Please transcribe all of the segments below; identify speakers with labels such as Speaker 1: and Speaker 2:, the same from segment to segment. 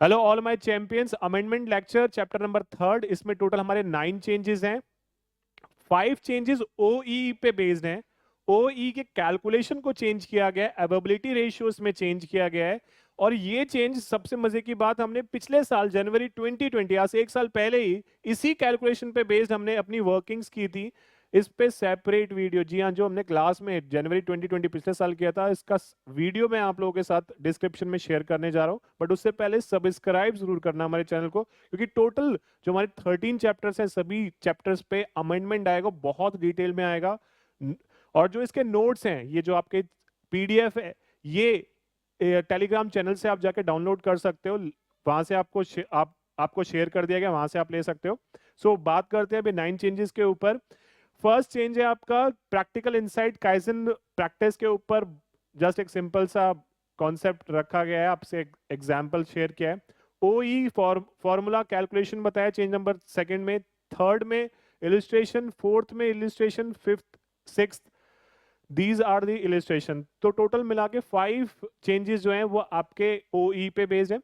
Speaker 1: Hello all my champions, amendment lecture chapter number 3। इसमें total हमारे 9 changes हैं। 5 changes ओई पे बेस्ड हैं। ओई के कैलकुलेशन को चेंज किया गया है, अवेबिलिटी रेशियोज में चेंज किया गया है। और ये चेंज सबसे मजे की बात, हमने पिछले साल जनवरी 2020 आज से 1 साल पहले ही इसी कैलकुलेशन पे बेस्ड हमने अपनी वर्किंग्स की थी। इस पे सेपरेट वीडियो, जी हाँ, जो हमने क्लास में जनवरी 2020 पिछले साल किया था, इसका वीडियो मैं आप लोगों के साथ डिस्क्रिप्शन में शेयर करने जा रहा हूँ। बट उससे पहले सब्सक्राइब जरूर करना हमारे चैनल को, क्योंकि टोटल जो हमारे 13 चैप्टर्स हैं, सभी चैप्टर्स पे अमेंडमेंट आएगा, बहुत डिटेल में आएगा। और जो इसके नोट्स हैं, ये जो आपके पीडीएफ है, ये टेलीग्राम चैनल से आप जाके डाउनलोड कर सकते हो। वहां से आपको शेयर कर दिया गया, वहां से आप ले सकते हो। सो बात करते हैं अभी 9 चेंजेस के ऊपर। फर्स्ट चेंज है आपका प्रैक्टिकल इनसाइट काइजन प्रैक्टिस के ऊपर। जस्ट एक सिंपल सा कॉन्सेप्ट रखा गया है, आपसे एग्जांपल शेयर किया है। ओई फॉर्मूला कैलकुलेशन बताया चेंज नंबर 2 में, 3rd में इलिस्ट्रेशन, 4th में illustration, 5th 6th these are the illustration. तो टोटल मिला के 5 चेंजेस जो हैं वो आपके ओई पे बेस्ड है।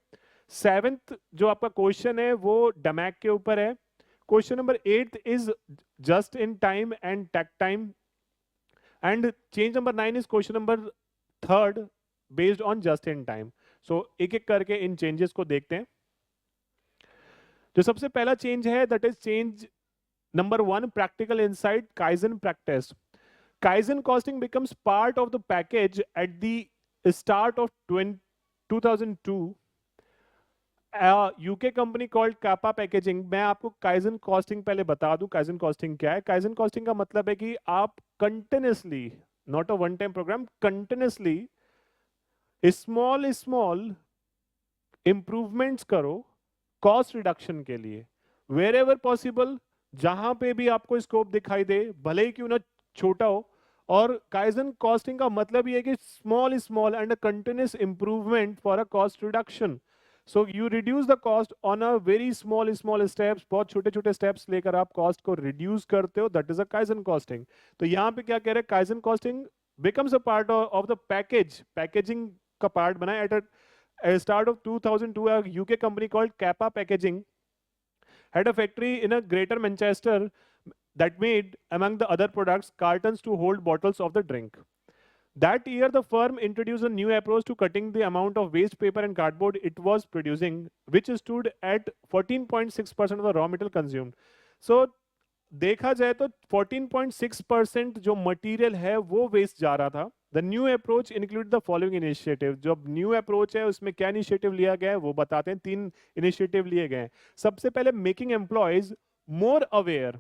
Speaker 1: 7th जो आपका क्वेश्चन है वो डमैक के ऊपर है। Question number 8 is just in time and take time. And change number 9 is question number 3rd based on just in time. So एक एक करके इन चेंजेस को देखते हैं। जो सबसे पहला चेंज है that is change number 1, practical insight kaizen practice. Kaizen costing becomes part of the package at the start of 2002. UK company called Kappa packaging. मैं आपको काइजन कॉस्टिंग पहले बता दूं, काइजन कॉस्टिंग क्या है। काइजन कॉस्टिंग का मतलब है कि आप continuously, not a one time program, continuously small small improvements करो कॉस्ट रिडक्शन के लिए, वेर एवर पॉसिबल, जहां पे भी आपको स्कोप दिखाई दे, भले ही क्यों ना छोटा हो। और काइजन कॉस्टिंग का मतलब ये है कि small small and continuous improvement for a cost reduction. So you reduce the cost on a very small small steps, बहुत छोटे छोटे स्टेप्स लेकर आप कॉस्ट को रिड्यूस करते हो, that is a kaizen costing. तो यहाँ पे क्या कह रहे हैं, kaizen costing becomes a part of the package, packaging का पार्ट बना eight start of 2002. A UK company called Kappa Packaging had a factory in a Greater Manchester that made, among the other products, cartons to hold bottles of the drink. That year, the firm introduced a new approach to cutting the amount of waste paper and cardboard it was producing, which stood at 14.6% of the raw material consumed. So, देखा जाए तो 14.6% जो material है वो waste जा रहा था। The new approach include the following initiative. जो न्यू अप्रोच है उसमें क्या इनिशिएटिव लिया गया है वो बताते हैं। 3 इनिशिएटिव लिए गए हैं। सबसे पहले, making employees more aware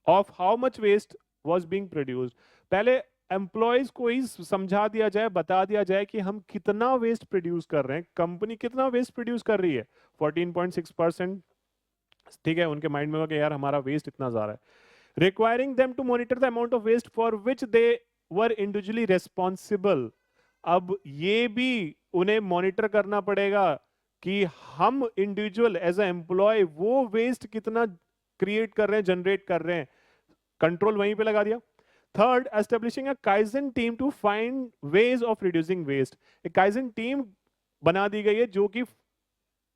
Speaker 1: of how much waste was being produced. पहले एम्प्लॉयज को ही समझा दिया जाए, बता दिया जाए कि हम कितना वेस्ट प्रोड्यूस कर रहे हैं, कंपनी कितना वेस्ट प्रोड्यूस कर रही है, 14.6%। ठीक है, उनके माइंड में होगा कि यार हमारा वेस्ट इतना ज्यादा है। Requiring them to monitor the amount of waste for which they were individually responsible. अब ये भी उन्हें मॉनिटर करना पड़ेगा कि हम इंडिविजुअल एज ए एम्प्लॉय वो वेस्ट कितना क्रिएट कर रहे हैं, जनरेट कर रहे हैं। कंट्रोल वहीं पे लगा दिया। Third, establishing a kaizen team to find ways of reducing waste. एक काइजन टीम बना दी गई है जो कि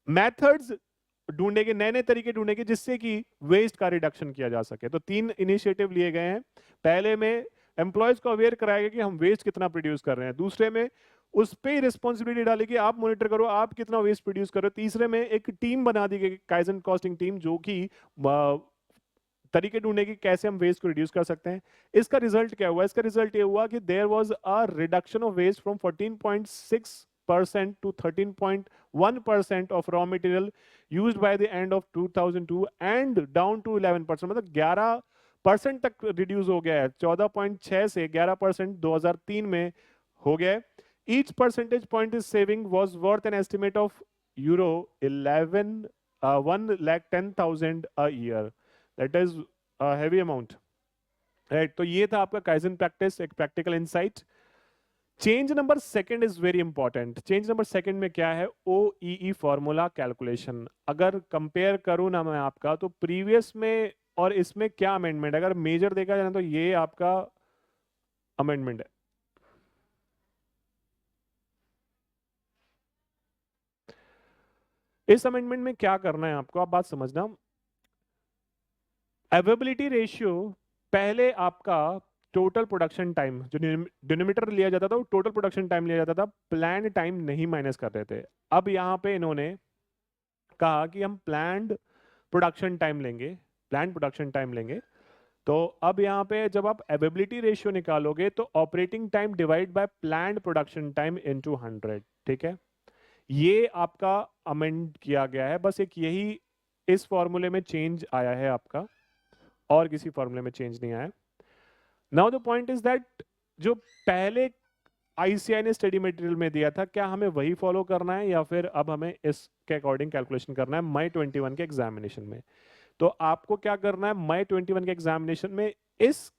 Speaker 1: मेथड्स ढूंढेंगे, नए नए तरीके ढूंढेंगे जिससे कि वेस्ट का रिडक्शन किया जा सके। तो 3 इनिशिएटिव लिए गए हैं। पहले में एम्प्लॉयज को अवेयर कराएगा कि हम वेस्ट कितना प्रोड्यूस कर रहे हैं। दूसरे में उस पे ही रिस्पॉन्सिबिलिटी डाली कि आप मॉनिटर करो आप कितना वेस्ट प्रोड्यूस कर रहे हो। तीसरे में एक टीम बना दी गई, काइजन कॉस्टिंग टीम, जो कि तरीके ढूंढने की कैसे हम वेस्ट को रिड्यूस कर सकते हैं। इसका रिजल्ट क्या हुआ, इसका रिजल्ट ये हुआ कि there was a reduction of waste from 14.6% to 13.1% of raw material used by the end of 2002 and down to 11%, मतलब 11% तक रिड्यूस हो गया है। 14.6 से 11% 2003 में हो गया। Each percentage point is saving was worth an estimate of euro 1,10,000 a year. That is a heavy amount, right? तो ये था आपका काइजन प्रैक्टिस, एक practical insight. Change number 2 is very important. Change number 2 में क्या है, OEE फॉर्मूला कैलकुलेशन। अगर compare करूं ना मैं आपका, तो प्रीवियस में और इसमें क्या अमेंडमेंट, अगर मेजर देखा जाए तो ये आपका अमेंडमेंट है। इस अमेंडमेंट में क्या करना है आपको, आप बात समझना। अवेलेबिलिटी रेशियो पहले आपका टोटल प्रोडक्शन टाइम जो डिनोमिनेटर लिया जाता था वो टोटल प्रोडक्शन टाइम लिया जाता था, प्लान टाइम नहीं माइनस कर रहे थे। अब यहां पे इन्होंने कहा कि हम प्लान्ड प्रोडक्शन टाइम लेंगे, प्लान्ड प्रोडक्शन टाइम लेंगे। तो अब यहाँ पे जब आप अवेलेबिलिटी रेशियो निकालोगे तो operating time divide bye planned production time into 100, ठीक है। ये आपका अमेंड किया गया है, बस एक यही इस फॉर्मूले में चेंज आया है आपका, और किसी फॉर्मूले में चेंज नहीं आया। Now the point is that जो पहले आईसीआई ने स्टडी मटेरियल में दिया था, क्या हमें वही फॉलो करना है या फिर अब हमें इसके अकॉर्डिंग कैलकुलेशन करना है मई 21 के एग्जामिनेशन में। तो आपको क्या करना है, मई 21 के एग्जामिनेशन में इस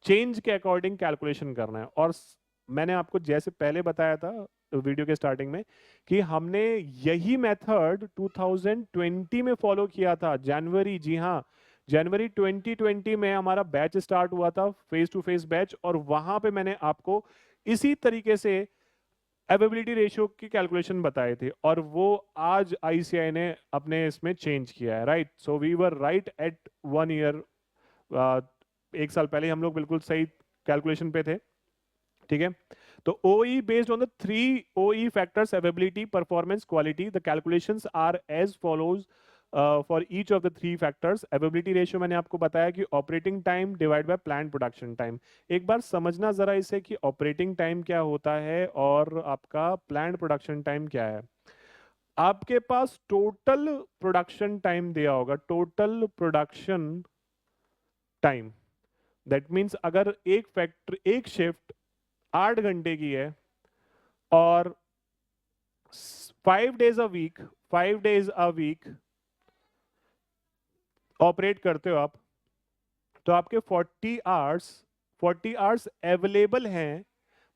Speaker 1: चेंज के अकॉर्डिंग कैलकुलेशन करना है। और मैंने आपको जैसे पहले बताया था वीडियो के स्टार्टिंग में कि हमने यही मेथड 2020 में फॉलो किया था, जनवरी, जी हाँ, जनवरी 2020 में हमारा बैच स्टार्ट हुआ था, फेस टू फेस बैच, और वहां पे मैंने आपको इसी तरीके से अवेलेबिलिटी रेशियो की कैलकुलेशन बताए थे, और वो आज आईसीआई ने अपने इसमें चेंज किया है, right. So we were right at 1 year, एक साल पहले हम लोग बिल्कुल सही कैलकुलेशन पे थे, ठीक है। तो OE based on the 3 OE factors, availability, performance, quality, the calculations are as follows for each of the 3 factors. Availability ratio मैंने आपको बताया कि operating time divide by plan production time. एक बार समझना जरा इसे कि ऑपरेटिंग टाइम क्या होता है और आपका प्लान प्रोडक्शन टाइम क्या है। आपके पास टोटल प्रोडक्शन टाइम दिया होगा, total production time, that means अगर एक फैक्ट्री, एक शिफ्ट 8 घंटे की है और 5 days a week, 5 days a week operate करते हो आप, तो आपके 40 आवर्स अवेलेबल हैं,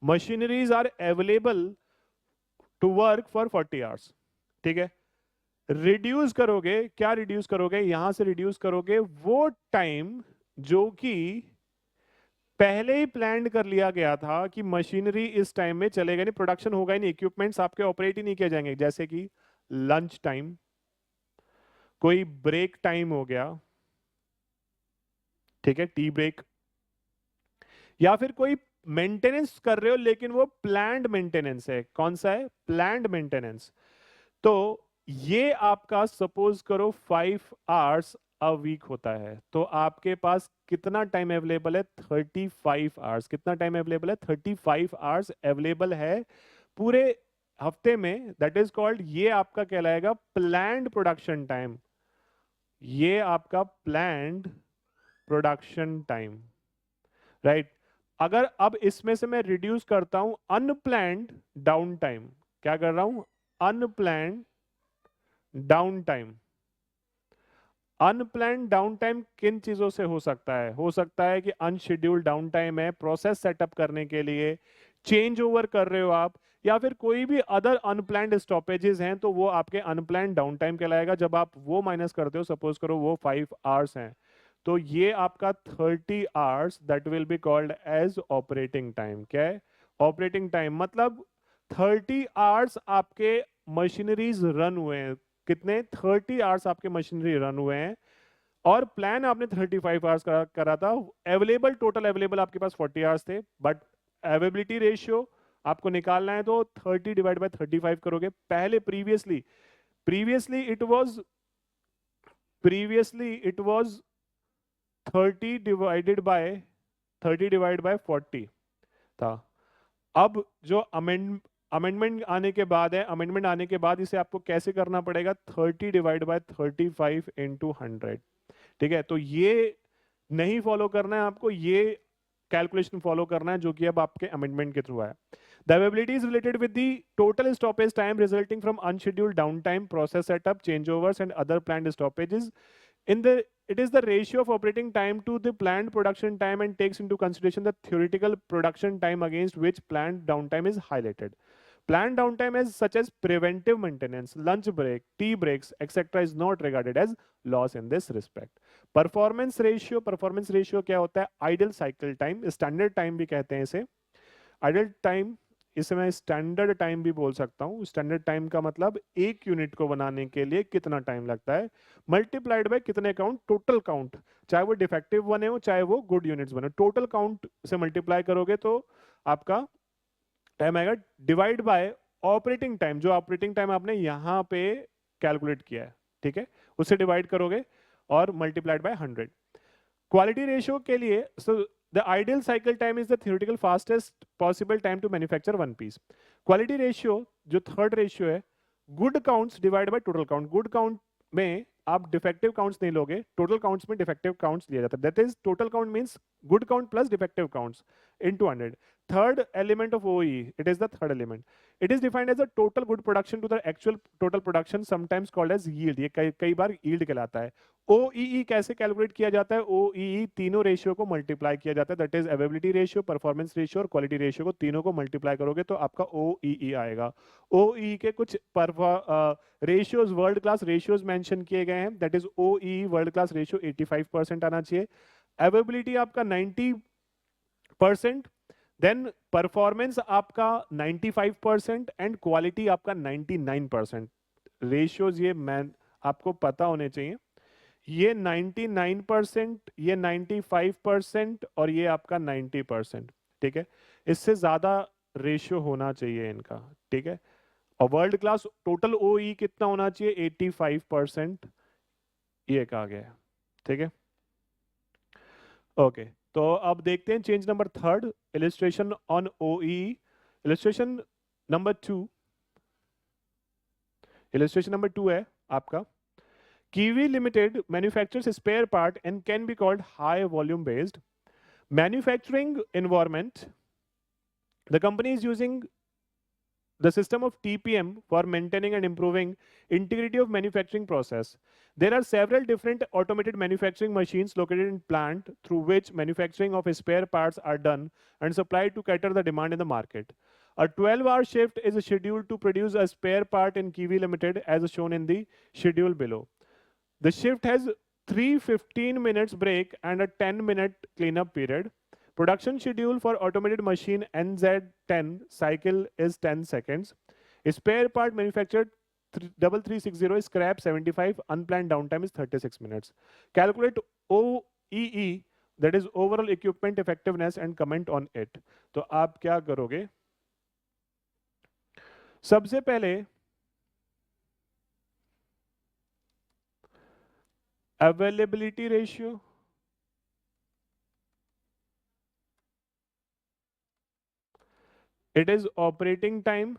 Speaker 1: machineries are available to work for 40 hours, ठीक है। रिड्यूस करोगे, क्या रिड्यूस करोगे, यहां से रिड्यूस करोगे वो टाइम जो कि पहले ही प्लान कर लिया गया था कि मशीनरी इस टाइम में चलेगा नहीं, प्रोडक्शन होगा ही नहीं, इक्विपमेंट्स आपके ऑपरेट ही नहीं किए जाएंगे, जैसे कि लंच टाइम, कोई ब्रेक टाइम हो गया, ठीक है, टी ब्रेक, या फिर कोई मेंटेनेंस कर रहे हो लेकिन वो प्लान्ड मेंटेनेंस है। कौन सा है, प्लान्ड मेंटेनेंस। तो ये आपका सपोज करो 5 आवर्स अ वीक होता है, तो आपके पास कितना टाइम अवेलेबल है, 35 आवर्स। कितना टाइम अवेलेबल है, 35 आवर्स अवेलेबल है पूरे हफ्ते में, दैट इज कॉल्ड, ये आपका कहलाएगा प्लान्ड प्रोडक्शन टाइम, ये आपका प्लान्ड प्रोडक्शन टाइम, राइट। अगर अब इसमें से मैं रिड्यूस करता हूं अनप्लैंड डाउन टाइम, क्या कर रहा हूं, unplanned down time. Unplanned down time किन चीजों से हो सकता है, हो सकता है कि अनशेड्यूल्ड डाउन टाइम है, प्रोसेस सेटअप करने के लिए, चेंज ओवर कर रहे हो आप, या फिर कोई भी अदर अनप्लैंड स्टॉपेजेस हैं, तो वो आपके अनप्लैंड डाउन टाइम कहलाएगा। जब आप वो माइनस करते हो, सपोज करो वो 5 आवर्स हैं, तो ये आपका 30 hours that will be called as operating time. क्या है, ऑपरेटिंग टाइम, मतलब 30 आवर्स आपके मशीनरीज रन हुए हैं। कितने, 30 आवर्स आपके मशीनरी रन हुए हैं, और प्लान आपने 35 आवर्स करा था। अवेलेबल, टोटल अवेलेबल आपके पास 40 आवर्स थे, बट अवेलेबिलिटी रेशियो आपको निकालना है तो 30 डिवाइड बाय 35 करोगे। पहले previously previously it was 30 divided by 40 था। अब जो अमेंडमेंट आने के बाद है, अमेंडमेंट आने के बाद इसे आपको कैसे करना पड़ेगा, 30 डिवाइड बाय 35 इंटू 100, ठीक है। तो ये नहीं फॉलो करना है आपको, ये कैलकुलेशन फॉलो करना है जो कि अब आपके अमेंडमेंट के थ्रू है। The availability is related with the total stoppage time resulting from unscheduled downtime, process setup, changeovers, and other planned stoppages. It is the ratio of operating time to the planned production time and takes into consideration the theoretical production time against which planned downtime is highlighted. Planned downtime as such as preventive maintenance, lunch break, tea breaks, etc. is not regarded as loss in this respect. Performance ratio क्या होता है, idle cycle time, standard time भी कहते हैं इसे। Idle time इसे मैं standard time भी बोल सकता हूँ। स्टैंडर्ड टाइम का मतलब एक यूनिट को बनाने के लिए कितना टाइम लगता है, मल्टीप्लाइड बाय कितने काउंट, टोटल काउंट, चाहे वो डिफेक्टिव बने हो चाहे वो गुड यूनिट्स बने, टोटल काउंट से मल्टीप्लाई करोगे तो आपका टाइम आएगा, डिवाइड बाय ऑपरेटिंग टाइम, जो ऑपरेटिंग टाइम आपने यहाँ पे कैलकुलेट किया है, ठीक है, उससे डिवाइड करोगे और मल्टीप्लाइड बाय 100। क्वालिटी रेशियो के लिए the ideal cycle time is the theoretical fastest possible time to manufacture one piece. Quality ratio जो थर्ड रेशियो है, good counts divide by total count, good count में आप defective counts नहीं लोगे, total counts में defective counts लिया जाता है, that is total count means good count plus defective counts into 100. Third element of OEE, it is the third element. It is defined as the total good production to the actual total production, sometimes called as yield. ये कई बार yield कहलाता है. OEE कैसे calculate किया जाता है, OEE तीनों ratio को मल्टीप्लाई किया जाता है, that is availability ratio, performance ratio और क्वालिटी रेशियो को तीनों को मल्टीप्लाई करोगे तो आपका OEE आएगा. OEE के कुछ ratios, world class ratios mention किए गए हैं, that is OEE world class ratio 85% आना चाहिए, अवेलेबिलिटी आपका 90%, देन परफॉर्मेंस आपका 95% एंड क्वालिटी आपका 99%. रेशियोज ये मैन आपको पता होने चाहिए, ये 99%, ये 95% और ये आपका 90%, ठीक है, इससे ज्यादा रेशियो होना चाहिए इनका, ठीक है. और वर्ल्ड क्लास टोटल OE कितना होना चाहिए, 85%, ये कहा गया है, ठीक है. ओके, तो अब देखते हैं change number third, illustration on OE. Illustration number 2, illustration number 2 है आपका, Kiwi Limited manufactures a spare part and can be called high volume based manufacturing environment. The company is using the system of TPM for maintaining and improving integrity of manufacturing process. There are several different automated manufacturing machines located in plant through which manufacturing of spare parts are done and supplied to cater the demand in the market. A 12-hour shift is scheduled to produce a spare part in Kiwi Limited as shown in the schedule below. The shift has 3 15 minutes break and a 10-minute cleanup period. Production schedule for automated machine NZ10 cycle is 10 seconds. Spare part manufactured 3360, scrap 75, unplanned downtime is 36 minutes. Calculate OEE, that is overall equipment effectiveness, and comment on it. तो आप क्या करोगे, सबसे पहले availability ratio, it is operating time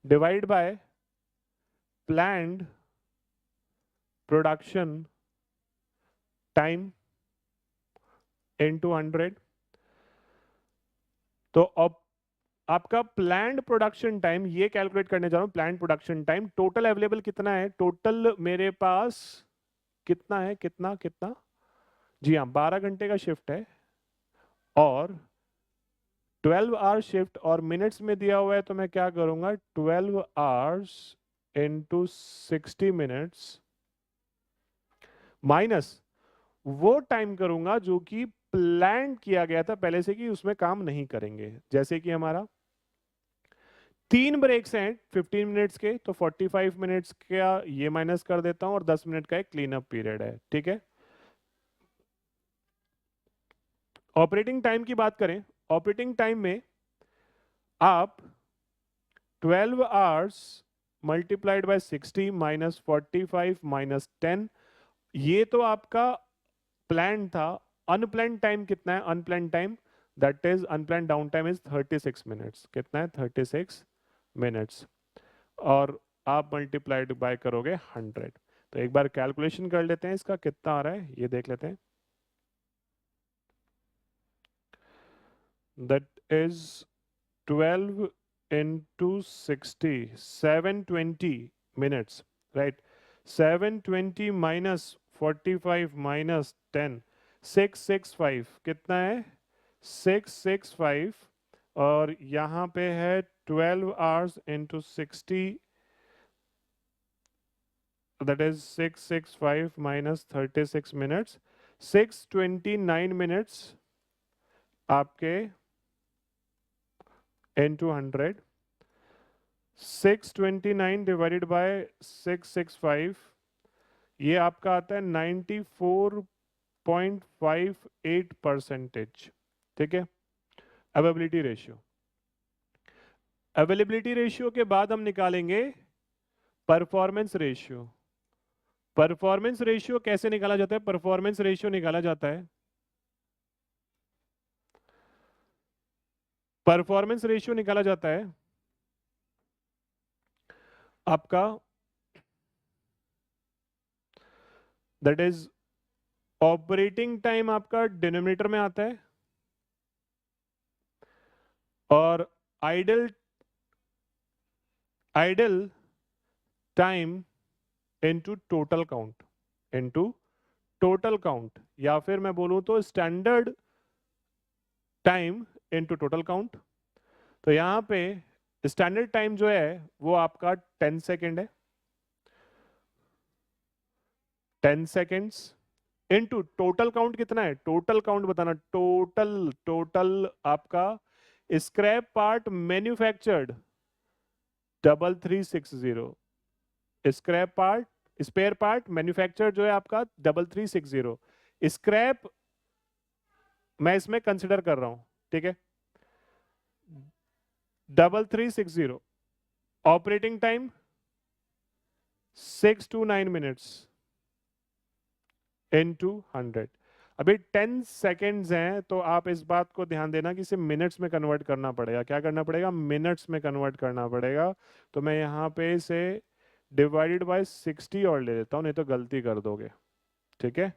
Speaker 1: divided by planned production time into 100. तो अब आपका planned production time ये कैलकुलेट करने जा रहा हूं, planned production time, total available कितना है, टोटल मेरे पास कितना है, कितना कितना, जी हाँ 12 घंटे का शिफ्ट है और 12 आवर शिफ्ट और मिनट्स में दिया हुआ है, तो मैं क्या करूंगा 12 आवर्स इंटू 60 मिनट्स माइनस वो टाइम करूंगा जो कि प्लान किया गया था पहले से कि उसमें काम नहीं करेंगे. जैसे कि हमारा 3 ब्रेक्स हैं 15 मिनट्स के, तो 45 मिनट्स का ये माइनस कर देता हूं और 10 मिनट का एक क्लीन अप पीरियड है, ठीक है. ऑपरेटिंग टाइम की बात करें, ऑपरेटिंग टाइम में आप 12 hours multiplied by 60 minus 45 minus 10, ये तो आपका प्लान था. अनप्लान टाइम कितना है, unplan time that is unplan down time is 36 minutes, कितना है 36 मिनट्स, और आप मल्टीप्लाइड बाय करोगे 100. तो एक बार कैलकुलेशन कर लेते हैं इसका कितना आ रहा है, ये देख लेते हैं. That is 12 into 60, 720 minutes, right? 720 minus 45 minus 10, 665, कितना है 665, और यहाँ पे है 12 hours into 60, that is 665 minus 36 minutes, 629 minutes आपके into 100, 629 डिवाइडेड बाय 665, ये आपका आता है 94.58%। ठीक है, अवेलेबिलिटी रेशियो। अवेलेबिलिटी रेशियो के बाद हम निकालेंगे परफॉर्मेंस रेशियो। परफॉर्मेंस रेशियो कैसे निकाला जाता है? परफॉर्मेंस रेशियो निकाला जाता है, परफॉर्मेंस रेशियो निकाला जाता है आपका, दैट इज ऑपरेटिंग टाइम आपका डिनोमिनेटर में आता है और idle time into total count, into total count, या फिर मैं बोलूं तो standard time into total count. तो यहां पे स्टैंडर्ड टाइम जो है वो आपका 10 सेकेंड है, 10 सेकेंड्स इनटू टोटल काउंट कितना है? टोटल काउंट बताना, टोटल आपका scrap part manufactured 3360, scrap part spare part manufacture जो है आपका 3360, स्क्रैप मैं इसमें कंसिडर कर रहा हूं। ठीक है, 3360, operating time 6 to 9 minutes into 100। अभी 10 सेकेंड्स हैं, तो आप इस बात को ध्यान देना कि इसे मिनट्स में कन्वर्ट करना पड़ेगा। क्या करना पड़ेगा? मिनट्स में कन्वर्ट करना पड़ेगा। तो मैं यहाँ पे इसे डिवाइडेड बाय 60 और ले लेता हूँ, नहीं तो गलती कर दोगे। ठीक है,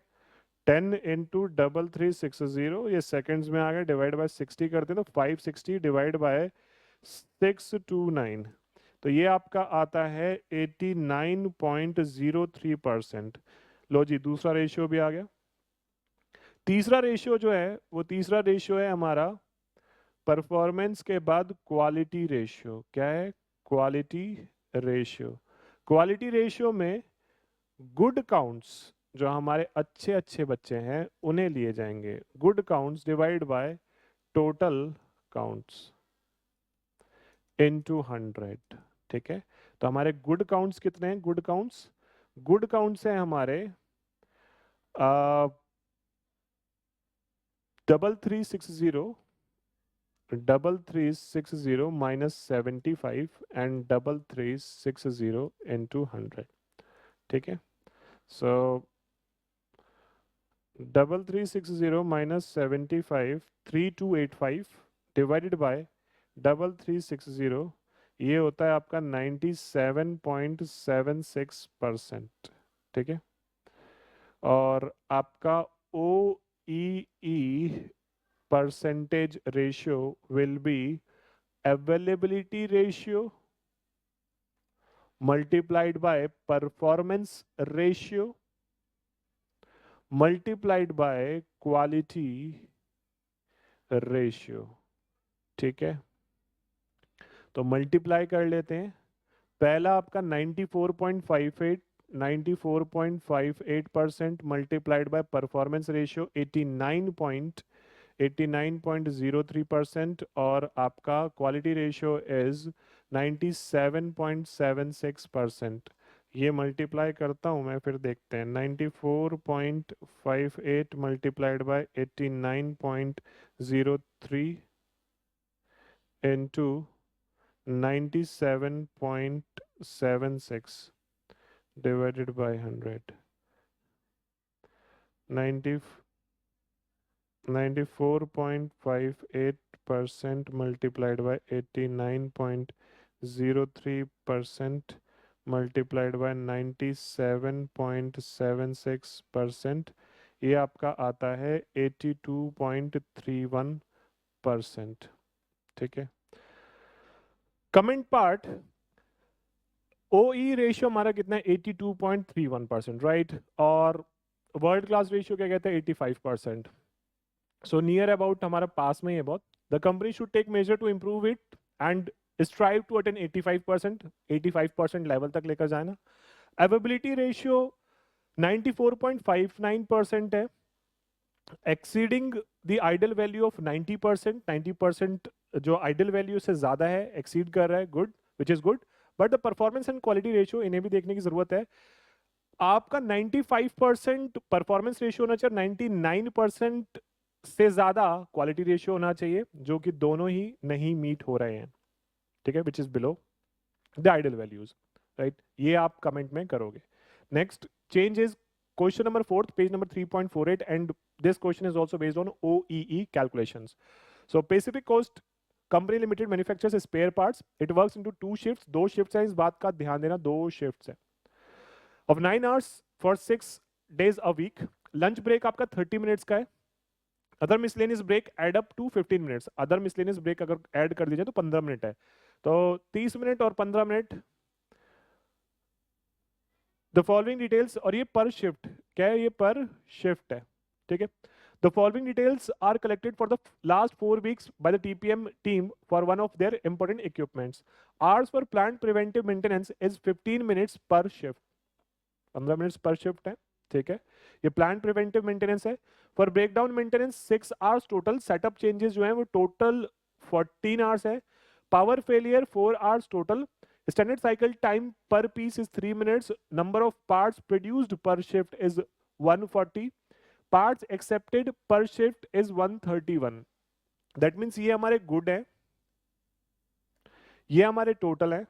Speaker 1: 10 इंटू 3360, ये सेकेंड्स में आ गया, डिवाइड बाय 60 करते हैं तो 560 डिवाइड बाय 629, तो ये आपका आता है 89.03%। लो जी, दूसरा रेशियो भी आ गया। तीसरा रेशियो जो है वो तीसरा रेशियो है हमारा परफॉर्मेंस के बाद क्वालिटी रेशियो। क्या है? Quality ratio. क्वालिटी रेशियो में गुड काउंट्स, जो हमारे अच्छे अच्छे बच्चे हैं उन्हें लिए जाएंगे, good counts divide by total counts into 100। ठीक है, तो हमारे गुड काउंट्स कितने हैं? गुड काउंट्स हैं हमारे 3360 माइनस 75 एंड 3360 इंटू 100। ठीक है, सो 3360 माइनस 75 3285 डिवाइडेड बाय 3360, ये होता है आपका 97.76%। ठीक है, और आपका O E percentage ratio will be availability ratio multiplied by performance ratio multiplied by quality ratio. ठीक है, तो मल्टीप्लाई कर लेते हैं। पहला आपका 94.58% मल्टीप्लाइड बाय परफॉर्मेंस रेशियो 89.03%, और आपका क्वालिटी रेशियो इज 97.76%। ये मल्टीप्लाई करता हूं मैं, फिर देखते हैं। 94.58 multiplied by 89.03 into 97.76 divided by 100, 94.58% multiplied by 89.03% multiplied by 97.76%, ये आपका आता है 82.31%। ठीक है, कमेंट पार्ट, OE रेशियो हमारा कितना है? 82.31%, राइट। और वर्ल्ड क्लास रेशियो क्या कहते हैं? 85%। सो नियर अबाउट हमारा पास में ही है बहुत। The company should take measure to improve it and strive to attain 85%, 85% level तक लेकर जाना। अवेबिलिटी रेशियो 94.59% है, exceeding the ideal value of 90%, 90% जो आइडल वैल्यू से ज्यादा है, एक्सीड कर रहा है, good, which is good. But the performance and quality ratio, इन्हें भी देखने की जरूरत है। आपका 95% परफॉर्मेंस रेशियो होना चाहिए, 99% से ज्यादा क्वालिटी रेशियो होना चाहिए, जो कि दोनों ही नहीं मीट हो रहे हैं, ठीक है, which is below the ideal values, right. ये आप कमेंट में करोगे। Next change is question number 4, page number 3.48, and this question is also based on OEE calculations. So Pacific Coast Company Limited manufactures spare parts. It works into 2 shifts. 2 shifts है, इस बात का ध्यान देना, 2 shifts है, of 9 hours for 6 days a week. Lunch break आपका 30 minutes का है. Other miscellaneous break add up to 15 minutes. Other miscellaneous break अगर add कर दीजिए तो 15 मिनट है, तो 30 मिनट और 15 मिनट। द फॉलोइंग डिटेल्स, और ये पर शिफ्ट क्या है, ये पर शिफ्ट है, ठीक है। The following details are collected for the last 4 weeks by the TPM team for one of their important equipments. Hours for plant preventive maintenance is 15 minutes per shift. 15 minutes per shift है, ठीक है। ये plant preventive maintenance है। For breakdown maintenance 6 hours total. Setup changes जो है वो total 14 hours है। Power failure 4 hours total. Standard cycle time per piece is 3 minutes. Number of parts produced per shift is 140। Parts accepted per shift is 131। That means ये हमारे good है, ये हमारे total है।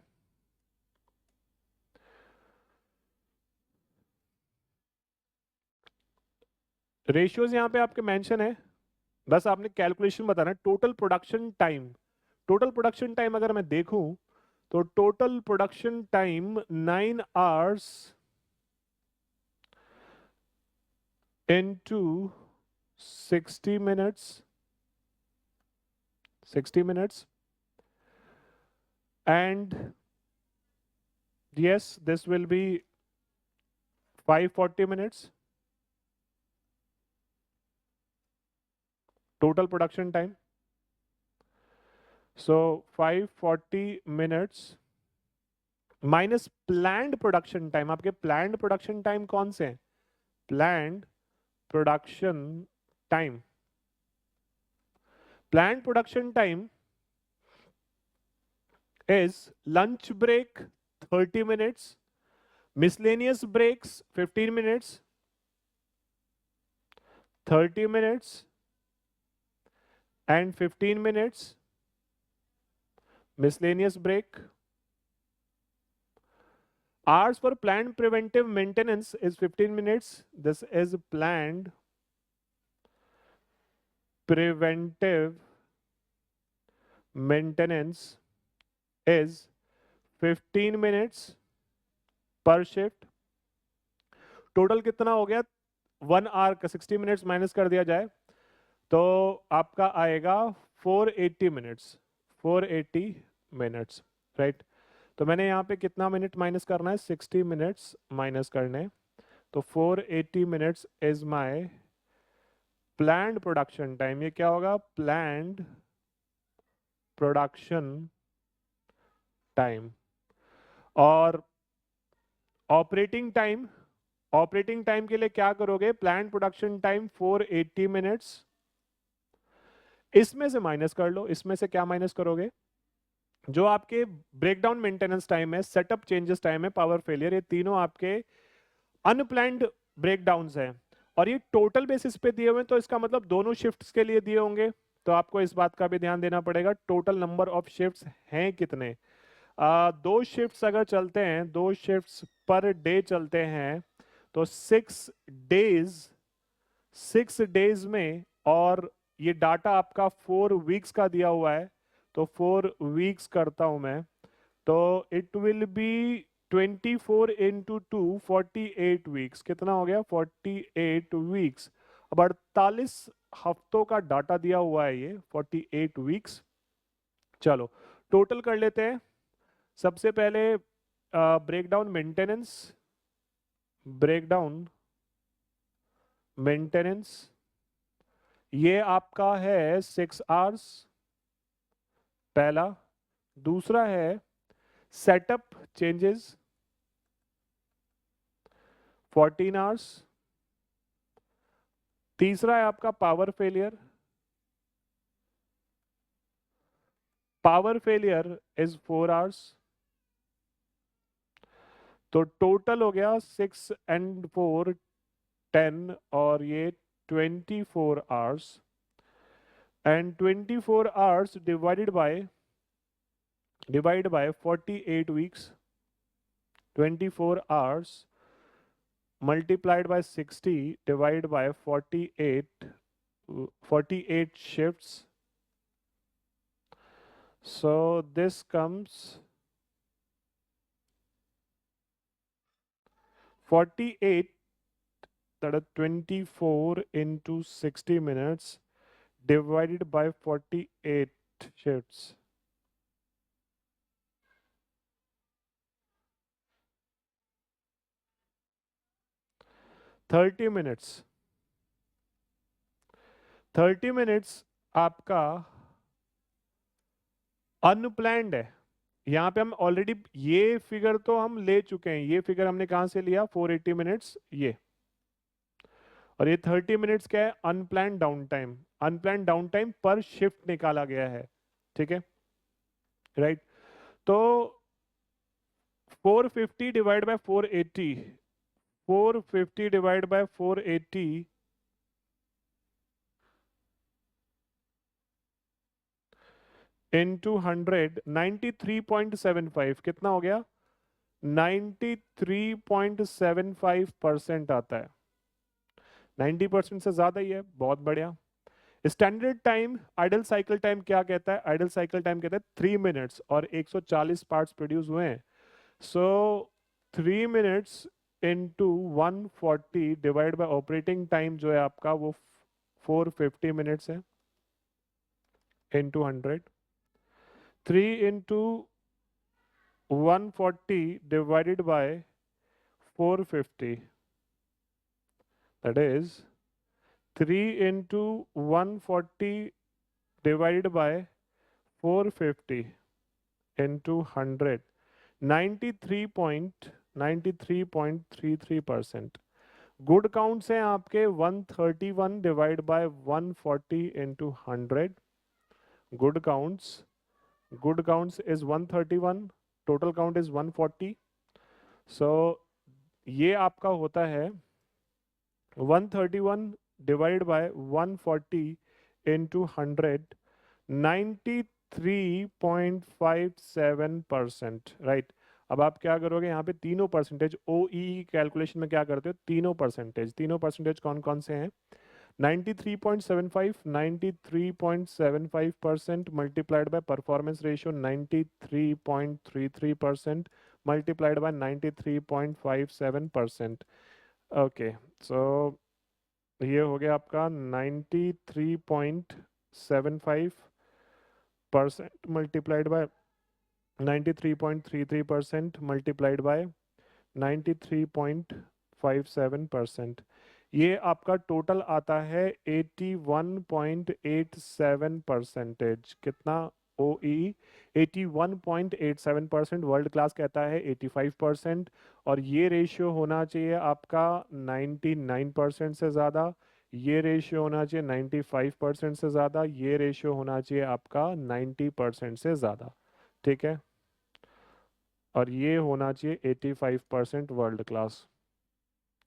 Speaker 1: रेशियोज यहां पे आपके मेंशन है, बस आपने कैलकुलेशन बताना। Total production time, total production time अगर मैं देखूं तो total production time 9 hours into 60 minutes, 60 minutes, and yes, this will be 540 minutes total production time. So 540 minutes minus planned production time. आपके planned production time कौन से हैं? Planned production time, planned production time is lunch break 30 minutes, miscellaneous breaks 15 minutes, 30 minutes and 15 minutes miscellaneous break. Hours for planned preventive maintenance is 15 minutes. This is planned preventive maintenance is 15 minutes per shift. Total कितना हो गया? 1 our का 60 minutes minus कर दिया जाए तो आपका आएगा 480 मिनट्स, 480 मिनट्स, राइट। तो मैंने यहाँ पे कितना मिनट माइनस करना है? 60 मिनट्स माइनस करने, तो 480 minutes is my planned production time. ये क्या होगा? Planned production time. और ऑपरेटिंग टाइम, ऑपरेटिंग टाइम के लिए क्या करोगे? प्लान्ड प्रोडक्शन टाइम 480 मिनट्स, इसमें से माइनस कर लो। इसमें से क्या माइनस करोगे? जो आपके ब्रेकडाउन मेंटेनेंस टाइम है, सेटअप चेंजेस टाइम है, पावर फेलियर, ये तीनों आपके अनप्लैंड ब्रेकडाउन्स हैं और ये टोटल बेसिस पे दिए हुए हैं, तो इसका मतलब दोनों शिफ्ट्स के लिए दिए होंगे। तो आपको इस बात का भी ध्यान देना पड़ेगा, टोटल नंबर ऑफ शिफ्ट्स हैं कितने। 2 शिफ्ट्स अगर चलते हैं, 2 शिफ्ट्स पर डे चलते हैं, तो 6 डेज, 6 डेज में, और ये डाटा आपका 4 वीक्स का दिया हुआ है, तो 4 वीक्स करता हूं मैं, तो it will be 24 into 2, 48 weeks. कितना हो गया? 48 वीक्स। अब 48 हफ्तों का डाटा दिया हुआ है ये, 48 वीक्स। चलो टोटल कर लेते हैं। सबसे पहले ब्रेकडाउन मेंटेनेंस, ब्रेकडाउन मेंटेनेंस ये आपका है 6 आवर्स, पहला। दूसरा है सेटअप चेंजेस 14 आवर्स। तीसरा है आपका power failure. Power failure is 4 hours. तो टोटल हो गया 6 and 4 10 और ये 24 hours. And 24 hours divide by 48 weeks. 24 hours multiplied by 60 divided by 48 shifts. So this comes 48, that is 24 into 60 minutes divided by 48 shifts. 30 minutes. 30 minutes आपका unplanned है. यहाँ पे हम ऑलरेडी ये फिगर तो हम ले चुके हैं. ये फिगर हमने कहां से लिया? 480 मिनट्स ये. और ये 30 मिनट्स क्या है? Unplanned down time. Unplanned down time पर शिफ्ट निकाला गया है. ठीक है, राइट. तो 450 divide by 480, 450 divide by 480 into 100, 93.75 कितना हो गया? 93.75% आता है. 90% से ज्यादा ही है. बहुत बढ़िया. Standard time, ideal cycle time क्या कहता है? आइडल साइकिल टाइम कहता है 3 मिनट्स और 140 पार्ट्स प्रोड्यूस हुए हैं. सो 3 minutes into 140 divide by operating time जो है आपका वो 450 मिनट्स है into 100. 3 into 140 divided by 450, that is 3 into 140 divided by 450 into 100, 93.33%. Good counts हैं आपके 131 divide by 140 into 100. Good counts is 131, total count is 140. सो ये आपका होता है 131 डिवाइड बाय 140 इंटू 100, 93.57%. राइट. अब आप क्या करोगे? यहाँ पे तीनों परसेंटेज OEE कैलकुलेशन में क्या करते हो? तीनों परसेंटेज कौन कौन से हैं? 93.75, 93.75% multiplied by performance ratio 93.33% multiplied by 93.57%. Okay, so ये हो गया आपका 93.75% मल्टीप्लाइड बाय 93.33% मल्टीप्लाइड बाय 93.57%. ये आपका टोटल आता है 81.87%. कितना? OEE 81.87%. वर्ल्ड क्लास कहता है 85%. और ये रेशियो होना चाहिए आपका 99% से ज़्यादा. ये रेशियो होना चाहिए 95% से ज़्यादा. ये रेशियो होना चाहिए आपका 90% से ज़्यादा. ठीक है, और ये होना चाहिए 85% वर्ल्ड क्लास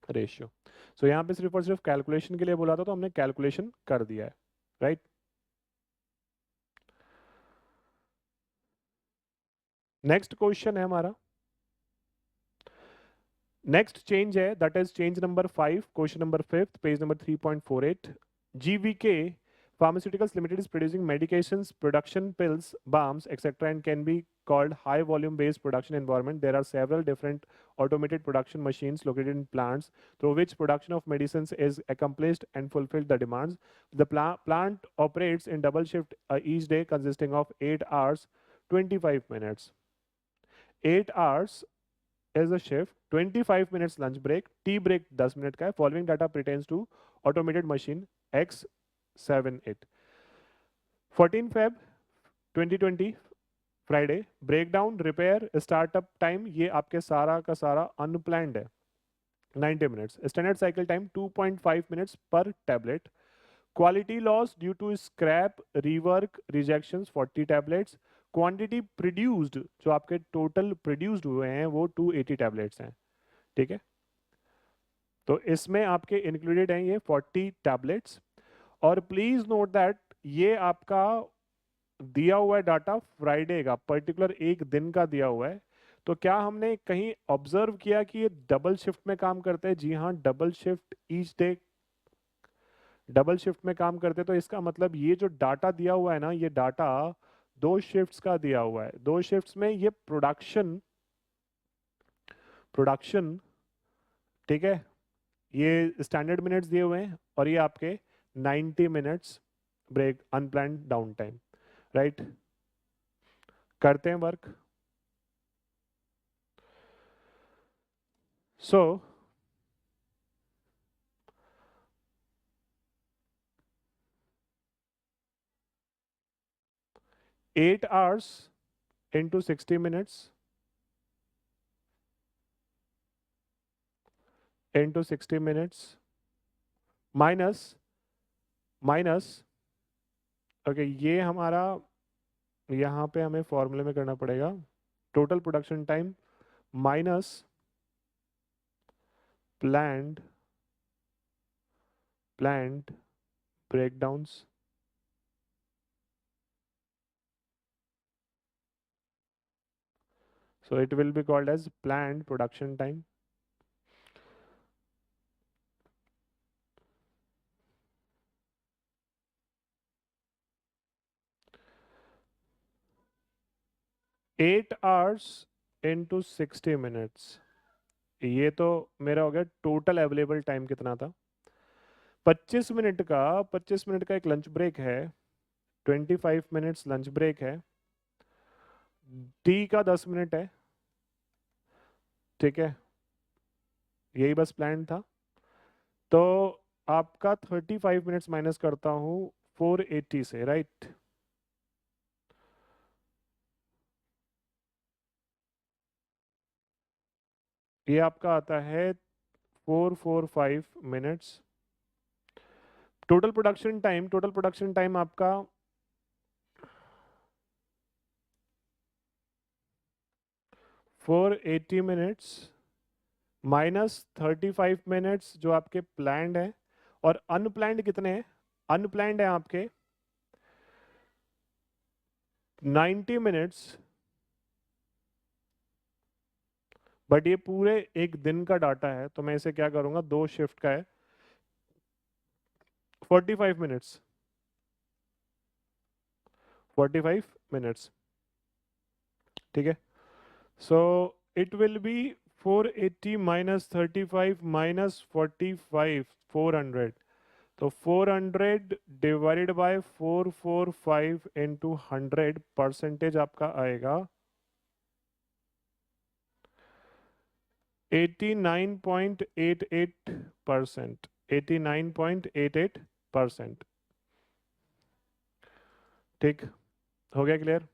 Speaker 1: रेशियो. सो यहाँ पे सिर्फ और सिर्फ कैलकुलेशन के लिए बोला था तो हमने कैलकुलेशन कर दिया है. राइट. नेक्स्ट क्वेश्चन है हमारा. नेक्स्ट चेंज है, that is change number 5, question number 5, page number 3.48. GVK Pharmaceuticals Limited is producing medications, production pills, balms, etc. and can be called high volume based production environment. There are several different automated production machines located in plants through which production of medicines is accomplished and fulfilled the demands. The plant operates in double shift each day consisting of 8 hours 25 minutes. 8 hours is a shift, 25 minutes lunch break, tea break 10 minute का है. Following data pertains to automated machine X78. 14 Feb 2020 Friday. Breakdown, repair, startup time ये आपके सारा का सारा unplanned है. 90 minutes. Standard cycle time 2.5 minutes per tablet. Quality loss due to scrap, rework, rejections 40 tablets. Quantity produced, जो आपके total produced हुए हैं वो 280 टैबलेट्स हैं, ठीक है। तो इसमें आपके इंक्लूडेड हैं ये 40 टैबलेट्स। और प्लीज नोट दैट ये आपका दिया हुआ है डाटा फ्राइडे का, पर्टिकुलर एक दिन का दिया हुआ है। तो क्या हमने कहीं ऑब्जर्व किया कि ये डबल शिफ्ट में काम करते हैं? जी हाँ, double shift each day, double shift में काम करते। तो इसका मतलब ये जो डाटा दिया हुआ है ना, ये डाटा 2 शिफ्ट्स का दिया हुआ है। 2 शिफ्ट्स में ये प्रोडक्शन, प्रोडक्शन, ठीक है, ये स्टैंडर्ड मिनट्स दिए हुए हैं और ये आपके 90 minutes break, unplanned down time, right. करते हैं work. So 8 hours into 60 minutes into 60 minutes minus, minus, okay, ये हमारा यहाँ पे हमें फॉर्मूले में करना पड़ेगा। Total production time minus planned, planned breakdowns, so it will be called as planned production time. Eight hours into 60 minutes, ये तो मेरा हो गया टोटल अवेलेबल टाइम कितना था। 25 मिनट का, 25 मिनट का एक लंच ब्रेक है, 25 मिनट्स लंच ब्रेक है, टी का 10 मिनट है, ठीक है, यही बस प्लान था। तो आपका 35 मिनट्स माइनस करता हूँ 480 से, राइट। ये आपका आता है 445 minutes. Total production time, total production time आपका 480 मिनट्स माइनस 35 मिनट्स जो आपके प्लान्ड है। और अनप्लान्ड कितने हैं? अनप्लान्ड है आपके 90 मिनट्स, बट ये पूरे एक दिन का डाटा है, तो मैं इसे क्या करूंगा, 2 शिफ्ट का है, 45 मिनट्स, 45 मिनट्स, ठीक है। So it will be 480 minus 35 minus 45, 400। तो 400 डिवाइडेड बाय 445 इंटू 100, परसेंटेज आपका आएगा 89.88%, 89.88%, ठीक, हो गया clear.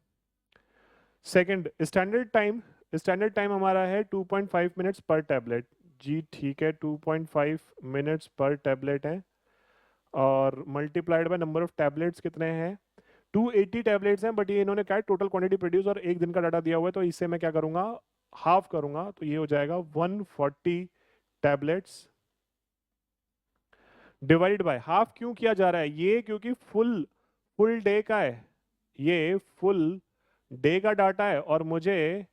Speaker 1: Second, standard time, standard time हमारा है 2.5 मिनट्स पर टैबलेट। जी ठीक है, 2.5 मिनट्स पर टैबलेट है, और multiplied by number of tablets कितने हैं, 280 टैबलेट्स हैं, बट ये इन्होंने क्या है, टोटल क्वांटिटी प्रोड्यूस और एक दिन का डाटा दिया हुआ है, तो इससे मैं क्या करूंगा, हाफ करूंगा, तो ये हो जाएगा 140 टैबलेट्स डिवाइड बाय हाफ। क्यों किया जा रहा है ये? क्योंकि फुल, फुल डे का है, ये फुल डे का डाटा है और मुझे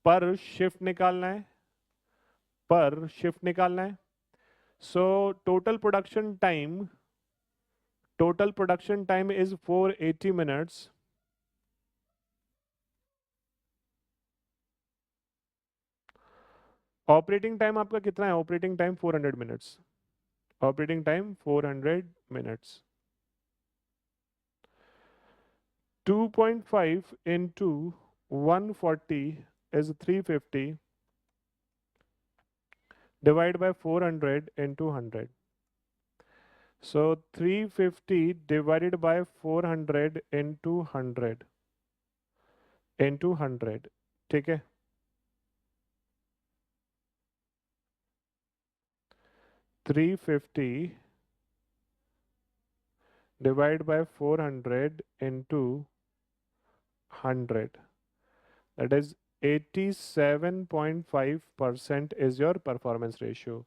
Speaker 1: पर शिफ्ट निकालना है, पर शिफ्ट निकालना है। So total production time, total production time is 480 minutes. Operating time आपका कितना है? Operating time 400 minutes, operating time 400 minutes. 2.5 into 140 is 350 divided by 400 into 100. So 350 divided by 400 into 100 into 100, ठीक है। 350 divide by 400 into 100, that is 87.5% is your performance ratio.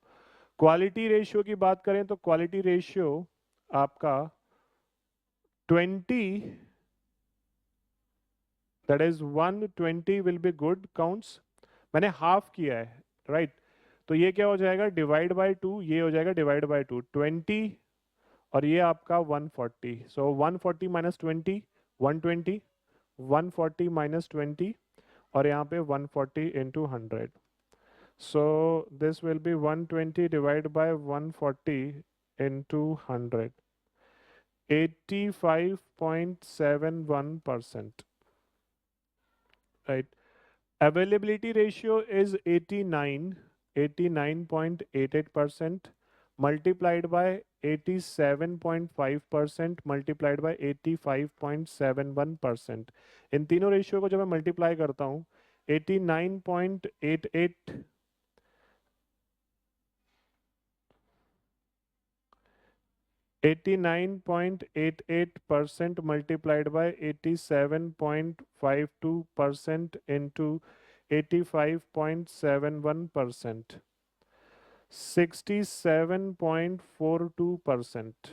Speaker 1: Quality ratio की बात करें तो quality ratio आपका 20, that is 120 will be good counts. मैंने half किया है, राइट तो ये क्या हो जाएगा डिवाइड बाय 2, ये हो जाएगा डिवाइड बाय 2, 20 और ये आपका 140, सो 140 माइनस 20 120, 140 माइनस 20 और यहाँ पे 140 into 100, so this will be 120 divided by 140 into 100, 85.71%, right? Availability ratio is 89.88% multiplied by 87.5% multiplied by 85.71%। इन तीनों रेशियो को जब मैं मल्टीप्लाई करता हूँ 89.88 89.88% multiplied by 87.52% into 85.71%, 67.42%,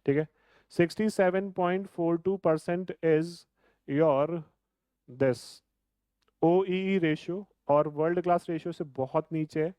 Speaker 1: ठीक है। 67.42% is your this OEE ratio और वर्ल्ड क्लास रेशियो से बहुत नीचे है।